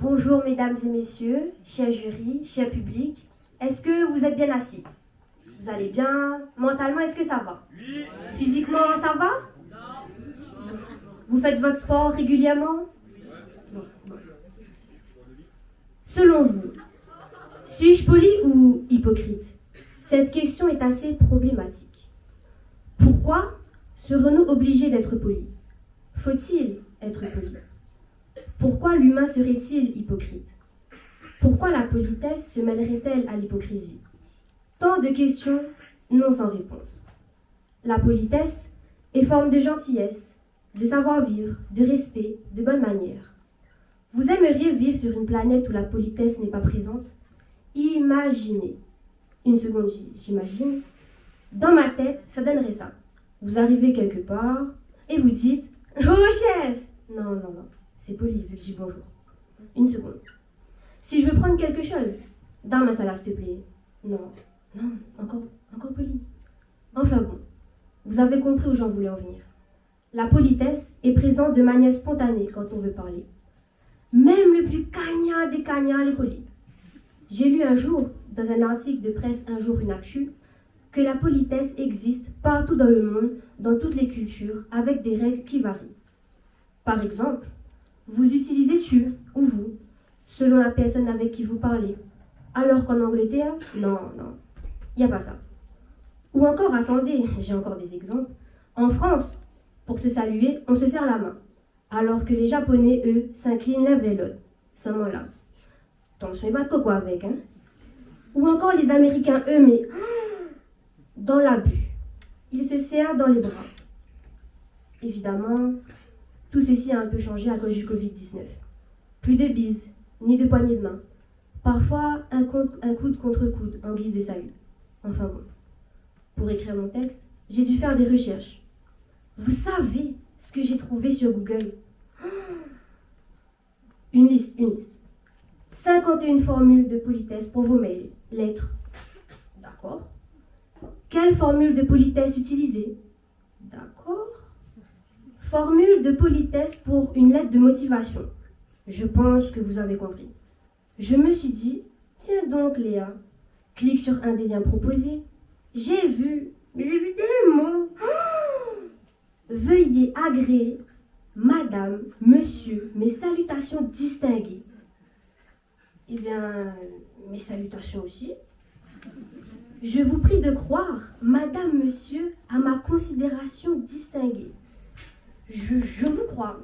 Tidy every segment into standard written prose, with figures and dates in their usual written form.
Bonjour mesdames et messieurs, chers jurys, cher public. Est-ce que vous êtes bien assis? Vous allez bien? Mentalement, est-ce que ça va? Oui. Physiquement, ça va? Non. Vous faites votre sport régulièrement? Non. Selon vous, suis-je poli ou hypocrite? Cette question est assez problématique. Pourquoi serons-nous obligés d'être polis? Faut-il être poli? Pourquoi l'humain serait-il hypocrite? Pourquoi la politesse se mêlerait-elle à l'hypocrisie? Tant de questions non sans réponse. La politesse est forme de gentillesse, de savoir-vivre, de respect, de bonne manière. Vous aimeriez vivre sur une planète où la politesse n'est pas présente? Imaginez. Une seconde, j'imagine. Dans ma tête, ça donnerait ça. Vous arrivez quelque part et vous dites « Oh chef !» Non. C'est poli, vu que je dis bonjour. Une seconde. Si je veux prendre quelque chose, dans ma salle, s'il te plaît. Non, encore poli. Enfin bon, vous avez compris où j'en voulais en venir. La politesse est présente de manière spontanée quand on veut parler. Même le plus cagnard des cagnards est poli. J'ai lu un jour, dans un article de presse Un jour une actu, que la politesse existe partout dans le monde, dans toutes les cultures, avec des règles qui varient. Par exemple, vous utilisez tu ou vous, selon la personne avec qui vous parlez. Alors qu'en Angleterre, non, il n'y a pas ça. Ou encore, attendez, j'ai encore des exemples. En France, pour se saluer, on se serre la main. Alors que les Japonais, eux, s'inclinent l'un vers l'autre. Seulement là. Attention, il n'y a pas de coco avec, hein. Ou encore les Américains, eux, mais dans l'abus. Ils se serrent dans les bras. Évidemment, tout ceci a un peu changé à cause du Covid-19. Plus de bises, ni de poignées de main. Parfois, un coude contre coude en guise de salut. Enfin bon. Pour écrire mon texte, j'ai dû faire des recherches. Vous savez ce que j'ai trouvé sur Google? Une liste. 51 formules de politesse pour vos mails, lettres. D'accord. Quelle formule de politesse utiliser? D'accord. Formule de politesse pour une lettre de motivation. Je pense que vous avez compris. Je me suis dit, tiens donc Léa, clique sur un des liens proposés. J'ai vu des mots. Veuillez agréer, madame, monsieur, mes salutations distinguées. Eh bien, mes salutations aussi. Je vous prie de croire, madame, monsieur, à ma considération distinguée. Je vous crois.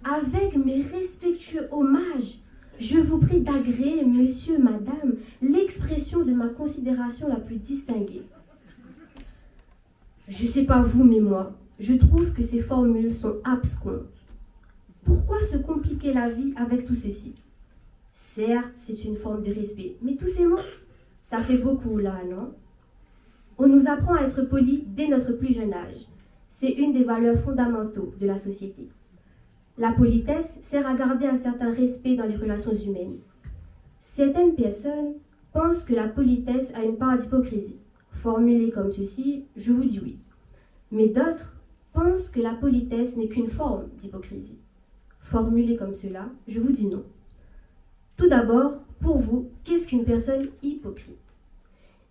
Avec mes respectueux hommages, je vous prie d'agréer, monsieur, madame, l'expression de ma considération la plus distinguée. Je sais pas vous, mais moi, je trouve que ces formules sont absconses. Pourquoi se compliquer la vie avec tout ceci? Certes, c'est une forme de respect, mais tous ces mots, ça fait beaucoup là, non? On nous apprend à être poli dès notre plus jeune âge. C'est une des valeurs fondamentaux de la société. La politesse sert à garder un certain respect dans les relations humaines. Certaines personnes pensent que la politesse a une part d'hypocrisie. Formulée comme ceci, je vous dis oui. Mais d'autres pensent que la politesse n'est qu'une forme d'hypocrisie. Formulée comme cela, je vous dis non. Tout d'abord, pour vous, qu'est-ce qu'une personne hypocrite?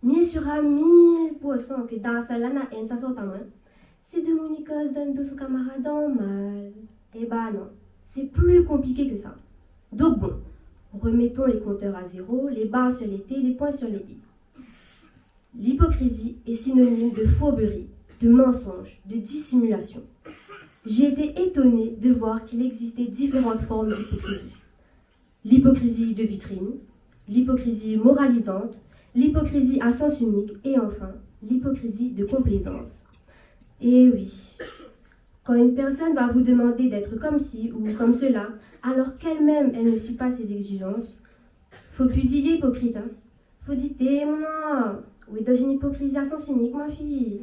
Bien sûr à 1000% que dans sa lana en sa sorte à main, c'est de Monica donne de son camarade en mal. Eh ben non, c'est plus compliqué que ça. Donc bon, remettons les compteurs à zéro, les barres sur les T, les points sur les I. L'hypocrisie est synonyme de fourberie, de mensonge, de dissimulation. J'ai été étonnée de voir qu'il existait différentes formes d'hypocrisie. L'hypocrisie de vitrine, l'hypocrisie moralisante, l'hypocrisie à sens unique et enfin l'hypocrisie de complaisance. Et oui, quand une personne va vous demander d'être comme ci ou comme cela, alors qu'elle-même elle ne suit pas ses exigences, faut plus dire hypocrite, hein. Faut dire t'es mon âme, ou est dans une hypocrisie à sens unique ma fille.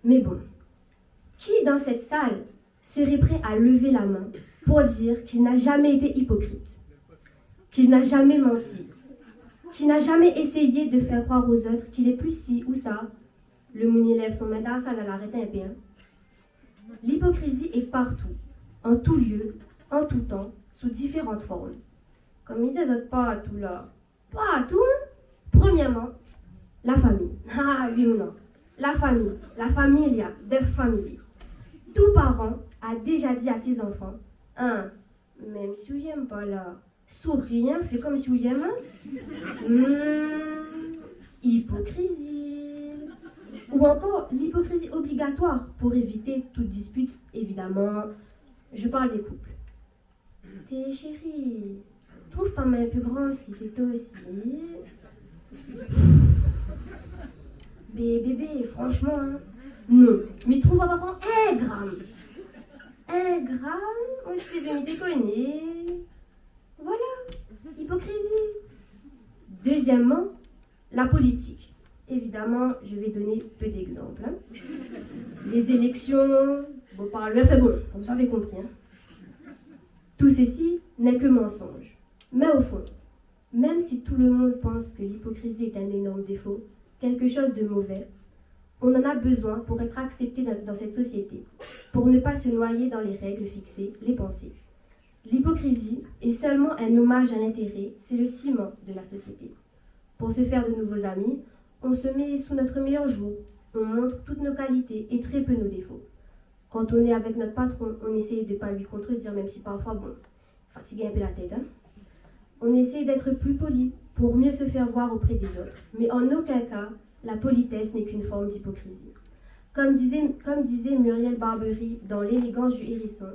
Mais bon, qui dans cette salle serait prêt à lever la main pour dire qu'il n'a jamais été hypocrite, qu'il n'a jamais menti, qu'il n'a jamais essayé de faire croire aux autres qu'il est plus ci ou ça? Le mouni lève son main dans la salle à l'arrêter un peu. L'hypocrisie est partout, en tout lieu, en tout temps, sous différentes formes. Comme ils disent pas tout là. Pas tout, hein? Premièrement, la famille. Ah oui ou non? La famille, la familia, de famille. Tout parent a déjà dit à ses enfants, hein, même si vous n'aimez pas là, souris, hein, fais comme si vous aimez. Hypocrisie. Ou encore l'hypocrisie obligatoire pour éviter toute dispute, évidemment. Je parle des couples. T'es chérie, trouve pas un peu grand si c'est toi aussi. Bébé, franchement, hein. Non, mais trouve pas grand 1 gramme. 1 gramme, on s'est bien mis déconner. Voilà, hypocrisie. Deuxièmement, la politique. Évidemment, je vais donner peu d'exemples. Hein. Les élections, bon, par le fait bon, vous avez compris. Hein. Tout ceci n'est que mensonge. Mais au fond, même si tout le monde pense que l'hypocrisie est un énorme défaut, quelque chose de mauvais, on en a besoin pour être accepté dans cette société, pour ne pas se noyer dans les règles fixées, les pensées. L'hypocrisie est seulement un hommage à l'intérêt, c'est le ciment de la société. Pour se faire de nouveaux amis, on se met sous notre meilleur jour, on montre toutes nos qualités et très peu nos défauts. Quand on est avec notre patron, on essaie de ne pas lui contredire, même si parfois, bon, fatiguer un peu la tête. Hein. On essaie d'être plus poli pour mieux se faire voir auprès des autres, mais en aucun cas, la politesse n'est qu'une forme d'hypocrisie. Comme disait Muriel Barbery dans L'élégance du hérisson,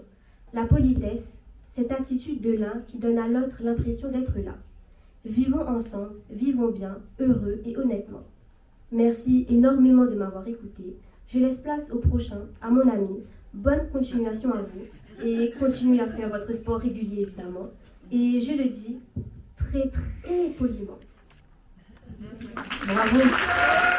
la politesse, cette attitude de l'un qui donne à l'autre l'impression d'être là. Vivons ensemble, vivons bien, heureux et honnêtement. Merci énormément de m'avoir écouté. Je laisse place au prochain, à mon ami. Bonne continuation à vous et continuez à faire votre sport régulier évidemment. Et je le dis très très poliment. Bravo.